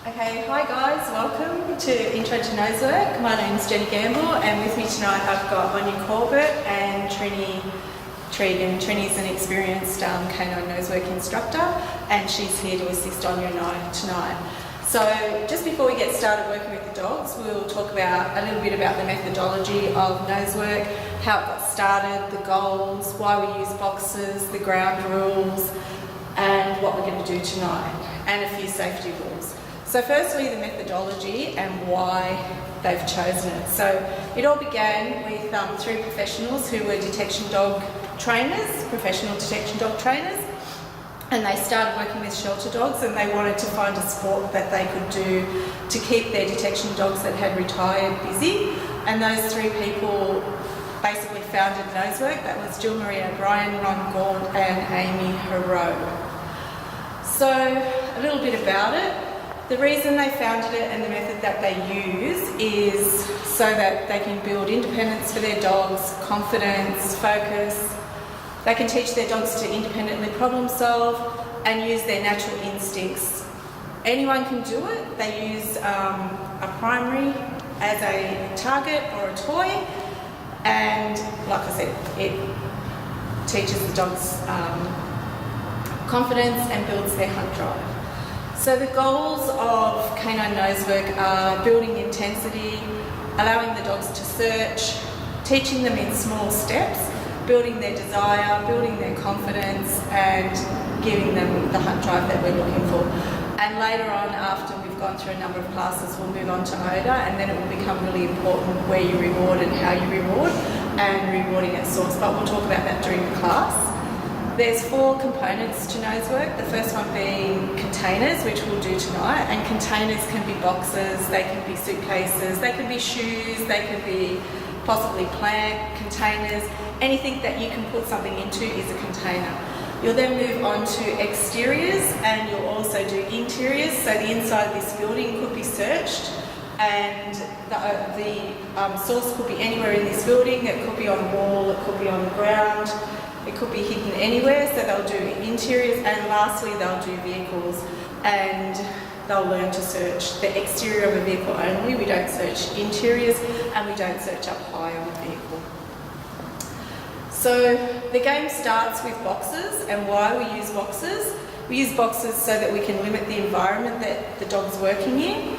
Okay, hi guys, welcome to Intro to Nosework. My name's Jenny Gambell, and with me tonight I've got Anya Corbett and Trini Tregan. Trini's an experienced canine nosework instructor, and she's here to assist Anya and I tonight. So just before we get started working with the dogs, we'll talk about a little bit about the methodology of nosework, how it got started, the goals, why we use boxes, the ground rules, and what we're going to do tonight, and a few safety rules. So firstly, the methodology and why they've chosen it. So it all began with three professionals who were detection dog trainers, professional detection dog trainers, and they started working with shelter dogs, and they wanted to find a sport that they could do to keep their detection dogs that had retired busy. And those three people basically founded Nosework. That was Jill Marie O'Brien, Ron Gaunt and Amy Hero. So a little bit about it. The reason they founded it and the method that they use is so that they can build independence for their dogs, confidence, focus. They can teach their dogs to independently problem solve and use their natural instincts. Anyone can do it. They use a primary as a target or a toy, and like I said, it teaches the dogs confidence and builds their hunt drive. So the goals of canine nosework are building intensity, allowing the dogs to search, teaching them in small steps, building their desire, building their confidence, and giving them the hunt drive that we're looking for. And later on, after we've gone through a number of classes, we'll move on to odour, and then it will become really important where you reward and how you reward, and rewarding at source, but we'll talk about that during the class. There's four components to nosework, the first one being containers, which we'll do tonight, and containers can be boxes, they can be suitcases, they can be shoes, they can be possibly plant containers. Anything that you can put something into is a container. You'll then move on to exteriors, and you'll also do interiors, so the inside of this building could be searched, and the source could be anywhere in this building. It could be on a wall, it could be on the ground, it could be hidden anywhere, so they'll do interiors, and lastly they'll do vehicles, and they'll learn to search the exterior of a vehicle only. We don't search interiors, and we don't search up high on a vehicle. So the game starts with boxes, and why we use boxes. We use boxes so that we can limit the environment that the dog's working in.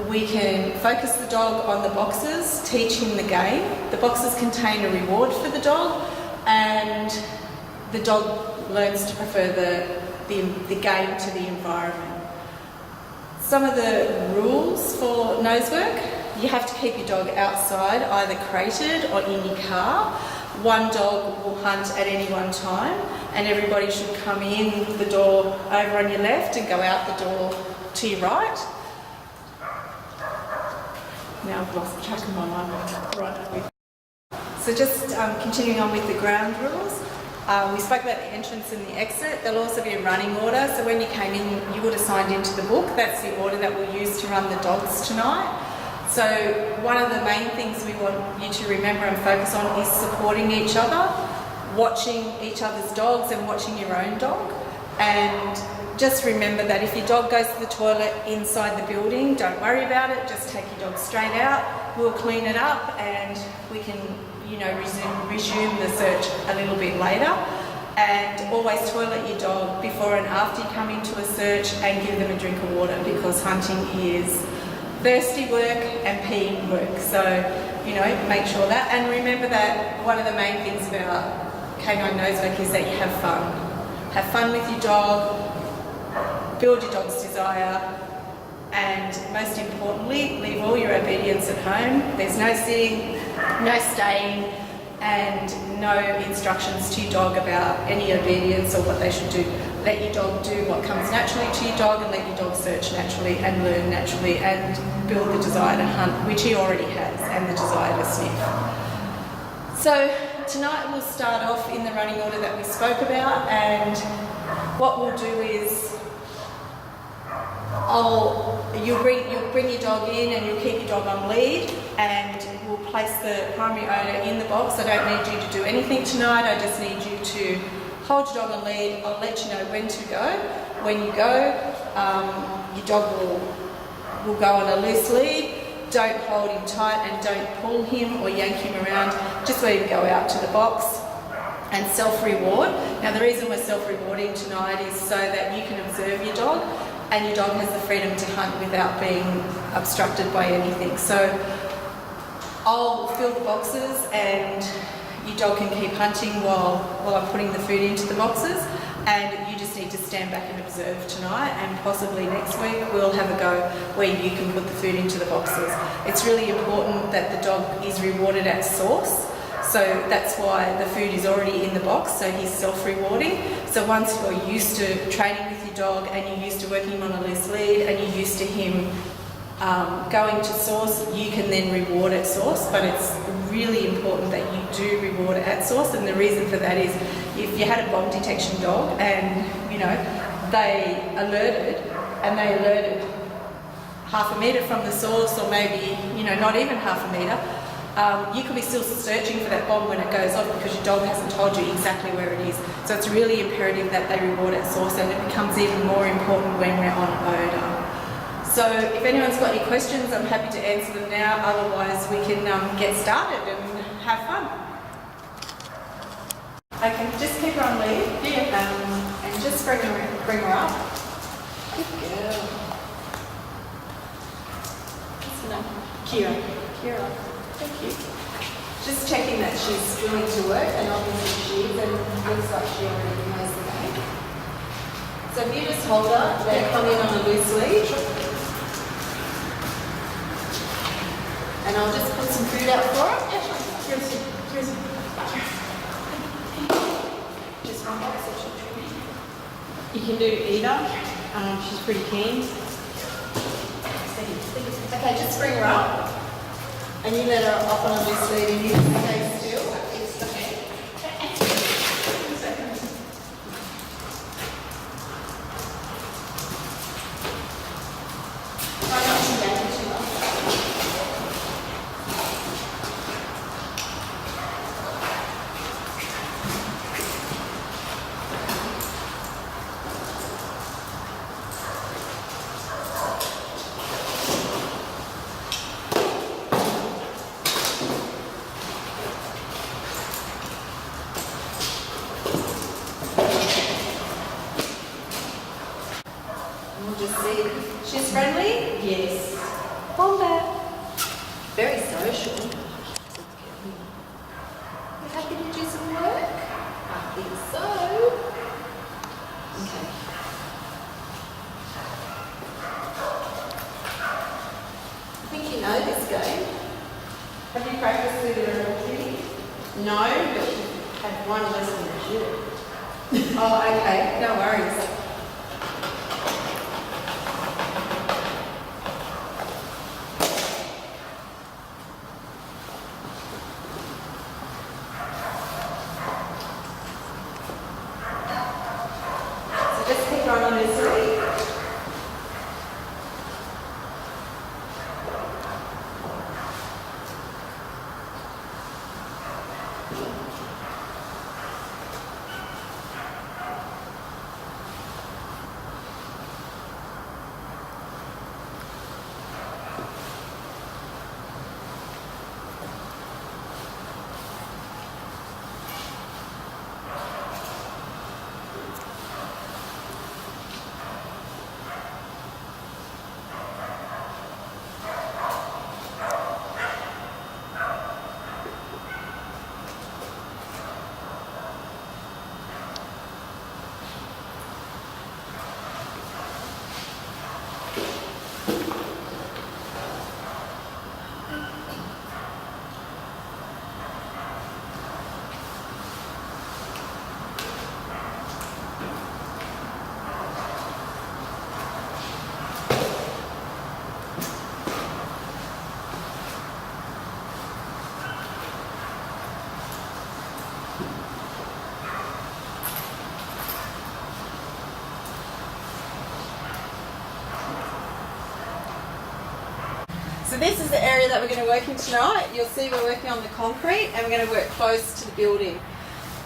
We can focus the dog on the boxes, teach him the game. The boxes contain a reward for the dog, and the dog learns to prefer the game to the environment. Some of the rules for nosework: you have to keep your dog outside, either crated or in your car. One dog will hunt at any one time, and everybody should come in the door over on your left and go out the door to your right. Now I've lost track of my mind. Right. So just continuing on with the ground rules. We spoke about the entrance and the exit. There'll also be a running order. So when you came in, you would have signed into the book. That's the order that we'll use to run the dogs tonight. So one of the main things we want you to remember and focus on is supporting each other, watching each other's dogs and watching your own dog. And just remember that if your dog goes to the toilet inside the building, don't worry about it. Just take your dog straight out. We'll clean it up, and we can resume the search a little bit later. And always toilet your dog before and after you come into a search, and give them a drink of water, because hunting is thirsty work and peeing work. So, make sure that. And remember that one of the main things about canine nosework is that you have fun. Have fun with your dog, build your dog's desire, and most importantly, leave all your obedience at home. There's no sitting, no staying, and no instructions to your dog about any obedience or what they should do. Let your dog do what comes naturally to your dog, and let your dog search naturally and learn naturally and build the desire to hunt, which he already has, and the desire to sniff. So tonight we'll start off in the running order that we spoke about, and what we'll do is you'll bring your dog in, and you'll keep your dog on lead, and we'll place the primary owner in the box. I don't need you to do anything tonight. I just need you to hold your dog on lead. I'll let you know when to go. When you go, your dog will go on a loose lead. Don't hold him tight and don't pull him or yank him around. Just let him go out to the box and self-reward. Now the reason we're self-rewarding tonight is so that you can observe your dog and your dog has the freedom to hunt without being obstructed by anything. So I'll fill the boxes and your dog can keep hunting while I'm putting the food into the boxes, and you just need to stand back and observe tonight, and possibly next week we'll have a go where you can put the food into the boxes. It's really important that the dog is rewarded at source, so that's why the food is already in the box, so he's self-rewarding. So once you're used to training with your dog and you're used to working him on a loose lead and you're used to him going to source, you can then reward at source, but it's really important that you do reward at source. And the reason for that is if you had a bomb detection dog and they alerted half a metre from the source, or maybe not even half a metre, you could be still searching for that bomb when it goes off because your dog hasn't told you exactly where it is. So it's really imperative that they reward at source, and it becomes even more important when we're on odour. So if anyone's got any questions, I'm happy to answer them now. Otherwise, we can get started and have fun. Okay, just keep her on lead. Yeah. And just bring her up. Good girl. What's her name? Kira. Thank you. Just checking that she's willing to work, and obviously she is, and looks like she already knows the game. So if you just hold her, they come in on a loose lead. And I'll just put some food out for her. Here's just one box. You can do either. She's pretty keen. Okay, just bring her up. And you let her off on a loose lead and you stay still. She's friendly? Yes. Wombat. Very social. You happy to do some work? I think so. Okay. I think you know this game. Have you practiced with her already? No, but she had one lesson this year. Oh, okay. No worries. So this is the area that we're going to work in tonight. You'll see we're working on the concrete and we're going to work close to the building.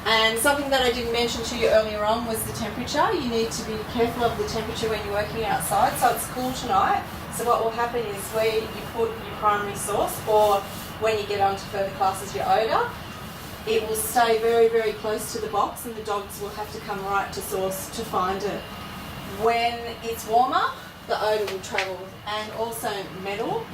And something that I didn't mention to you earlier on was the temperature. You need to be careful of the temperature when you're working outside. So it's cool tonight. So what will happen is where you put your primary source, or when you get on to further classes, your odour, it will stay very, very close to the box, and the dogs will have to come right to source to find it. When it's warmer, the odour will travel, and also metal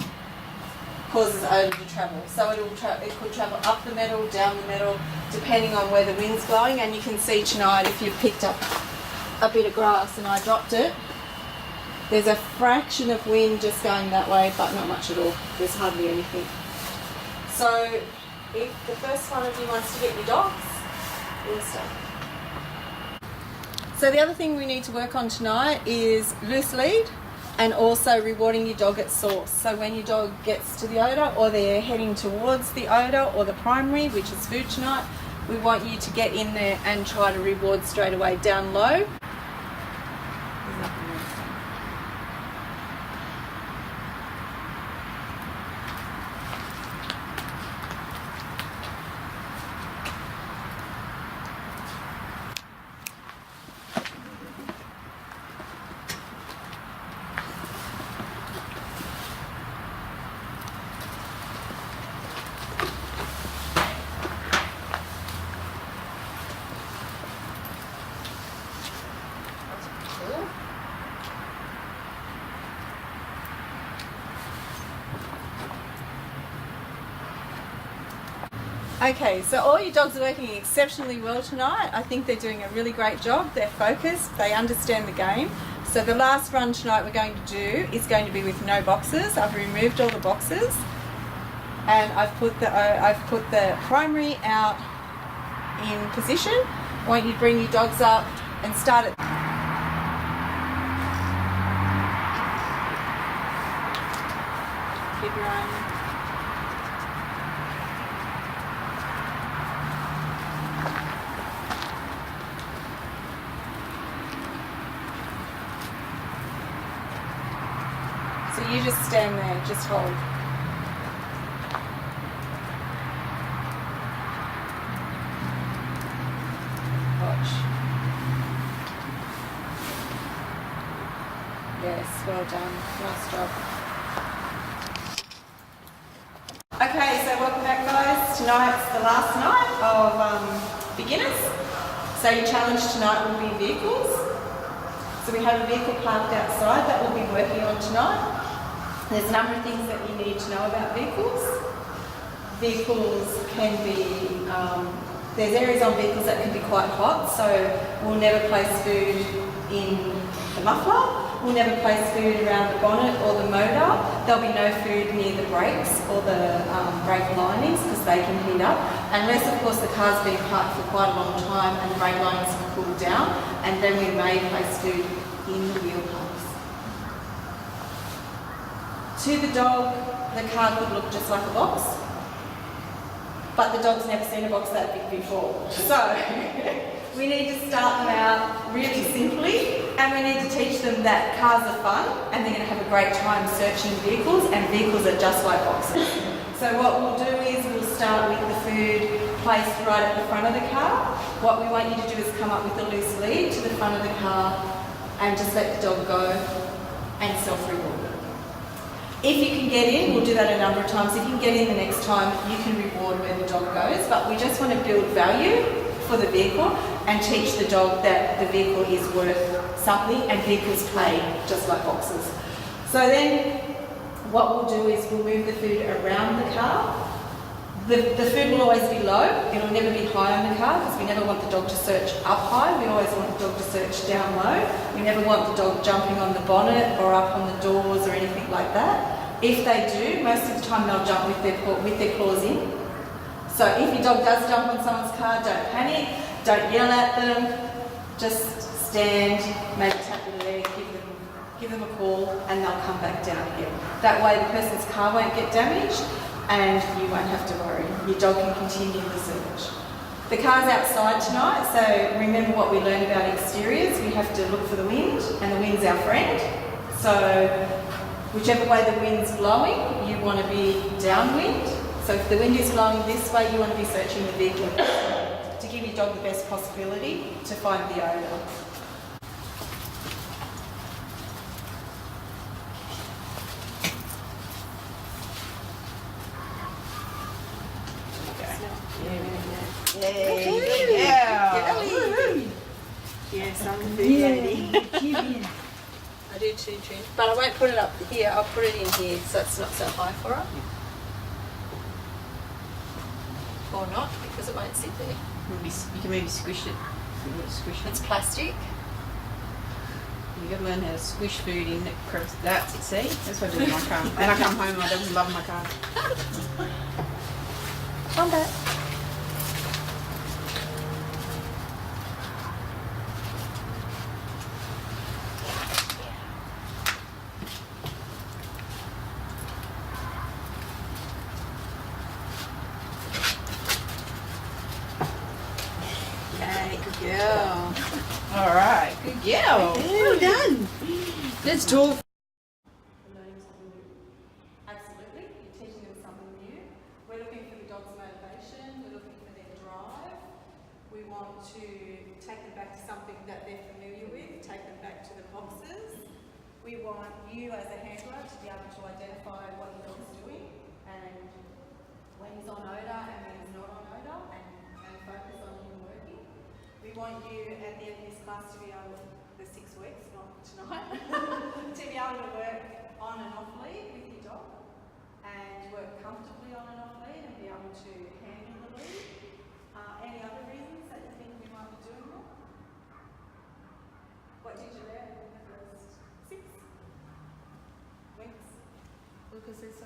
causes odour to travel. So it could travel up the metal, down the metal, depending on where the wind's blowing. And you can see tonight, if you've picked up a bit of grass and I dropped it, there's a fraction of wind just going that way, but not much at all. There's hardly anything. So if the first one of you wants to get your dogs, we'll start. So the other thing we need to work on tonight is loose lead, and also rewarding your dog at source. So when your dog gets to the odour, or they're heading towards the odour or the primary, which is food tonight, we want you to get in there and try to reward straight away down low. Okay, so all your dogs are working exceptionally well tonight. I think they're doing a really great job. They're focused, they understand the game. So the last run tonight we're going to do is going to be with no boxes. I've removed all the boxes, and I've put the primary out in position. I want you to bring your dogs up and start it. Keep your eye on. So you just stand there, just hold. Watch. Yes, well done. Nice job. Okay, so welcome back guys. Tonight's the last night of beginners. So your challenge tonight will be vehicles. So we have a vehicle parked outside that we'll be working on tonight. There's a number of things that you need to know about vehicles. Vehicles can be, there's areas on vehicles that can be quite hot, so we'll never place food in the muffler, we'll never place food around the bonnet or the motor. There'll be no food near the brakes or the brake linings because they can heat up, unless of course the car's been parked for quite a long time and the brake linings have cooled down, and then we may place food in the wheel pumps. To the dog, the car could look just like a box, but the dog's never seen a box that big before. So we need to start them out really simply, and we need to teach them that cars are fun and they're going to have a great time searching vehicles, and vehicles are just like boxes. So what we'll do is we'll start with the food placed right at the front of the car. What we want you to do is come up with a loose lead to the front of the car and just let the dog go and self-reward. If you can get in, we'll do that a number of times. If you can get in the next time, you can reward where the dog goes, but we just want to build value for the vehicle and teach the dog that the vehicle is worth something, and vehicles play just like boxes. So then what we'll do is we'll move the food around the car. The food will always be low, it'll never be high on the car because we never want the dog to search up high, we always want the dog to search down low. We never want the dog jumping on the bonnet or up on the doors or anything like that. If they do, most of the time they'll jump with their claws in. So if your dog does jump on someone's car, don't panic, don't yell at them, just stand, maybe tap your leg, give them a call, and they'll come back down here. That way the person's car won't get damaged and you won't have to worry. Your dog can continue the search. The car's outside tonight, so remember what we learned about exteriors. We have to look for the wind, and the wind's our friend. So whichever way the wind's blowing, you want to be downwind. So if the wind is blowing this way, you want to be searching the vehicle to give your dog the best possibility to find the odour. Yes, I'm the food lady. I do too, Trin. But I won't put it up here, I'll put it in here so it's not so high for her. Or not, because it won't sit there. You can maybe squish it. It's plastic. You got to learn how to squish food in it. That's it, see? That's what I do in my car. And I come home and I don't love my car. Come back. Girl. All right, good girl. Well done. Let's talk. Learning something new. Absolutely, you're teaching them something new. We're looking for the dog's motivation, we're looking for their drive. We want to take them back to something that they're familiar with, take them back to the boxes. We want you as a handler to be able to identify what the dog's doing and when he's on odour and when he's not on odour and focus on him working. We want you at the end of this class to be able, the 6 weeks, not tonight, to be able to work on and off lead with your dog and work comfortably on and off lead and be able to handle the lead. Any other reasons that you think we might be doing that? What did you learn in the first 6 weeks? Because there's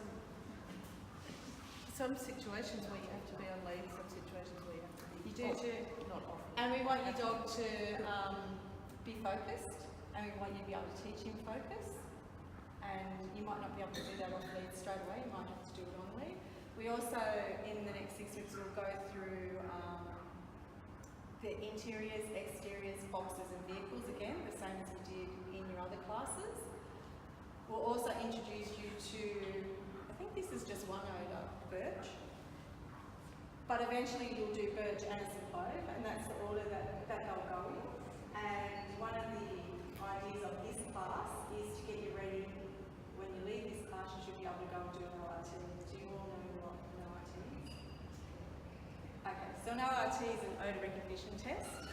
some situations where you have to be on lead, some situations where you have to be not off. And we want your dog to be focused, and we want you to be able to teach him focus. And you might not be able to do that off lead straight away, you might have to do it on lead. We also, in the next 6 weeks, will go through the interiors, exteriors, boxes and vehicles again, the same as we did in your other classes. We'll also introduce you to, I think this is just one odour, birch. But eventually you'll do birch, anise and clove, and that's the order that they'll go in. And one of the ideas of this class is to get you ready. When you leave this class, you should be able to go and do an ORT. Do you all know what an ORT is? Okay, so an ORT is an odour recognition test,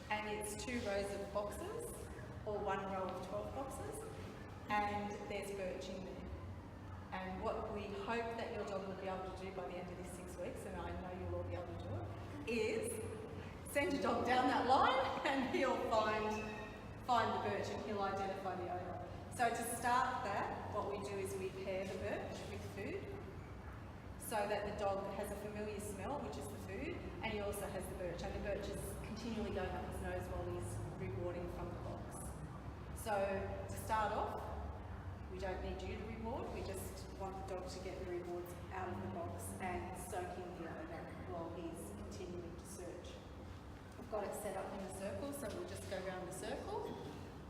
and it's 2 rows of boxes, or 1 row of 12 boxes, and there's birch in there. And what we hope that your dog will be able to do by the end of this 6 weeks, and I know you'll all be able to do it, is send your dog down that line and he'll find the birch and he'll identify the odour. So to start that, what we do is we pair the birch with food so that the dog has a familiar smell, which is the food, and he also has the birch. And the birch is continually going up his nose while he's rewarding from the box. So to start off, we don't need you to reward, we just want the dog to get the rewards out of the box and soak in the odour while he's continuing to search. I've got it set up in a circle, so we'll just go around the circle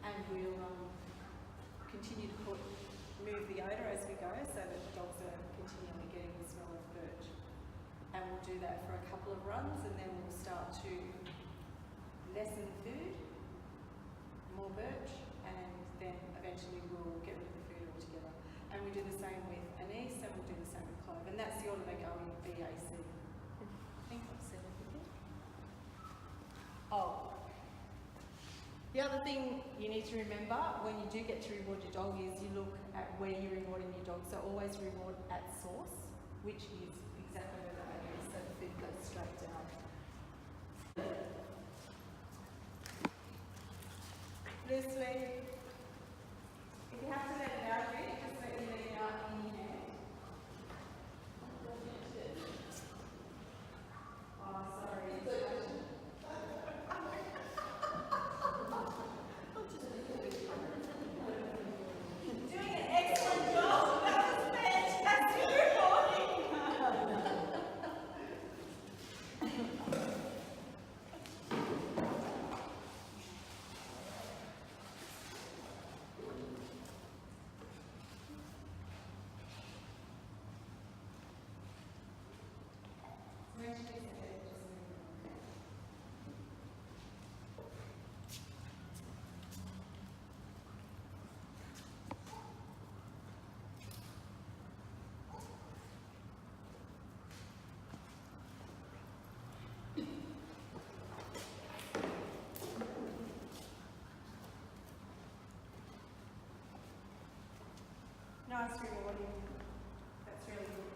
and we'll continue to move the odour as we go so that the dogs are continually getting the smell of birch. And we'll do that for a couple of runs and then we'll start to lessen the food, more birch, and then eventually we'll get rid of the food altogether. And we do the same with anise and we'll do the same with clove. And that's the order they go in, BAC. I think I've said everything. Oh. The other thing you need to remember when you do get to reward your dog is you look at where you're rewarding your dog. So always reward at source, which is exactly where the odour is, so the food goes straight down. Loosely. If you have to let it out a bit, just let you let it out in your hand. Oh, sorry. Doing an excellent job. That was fantastic recording. nice rewarding. That's really good.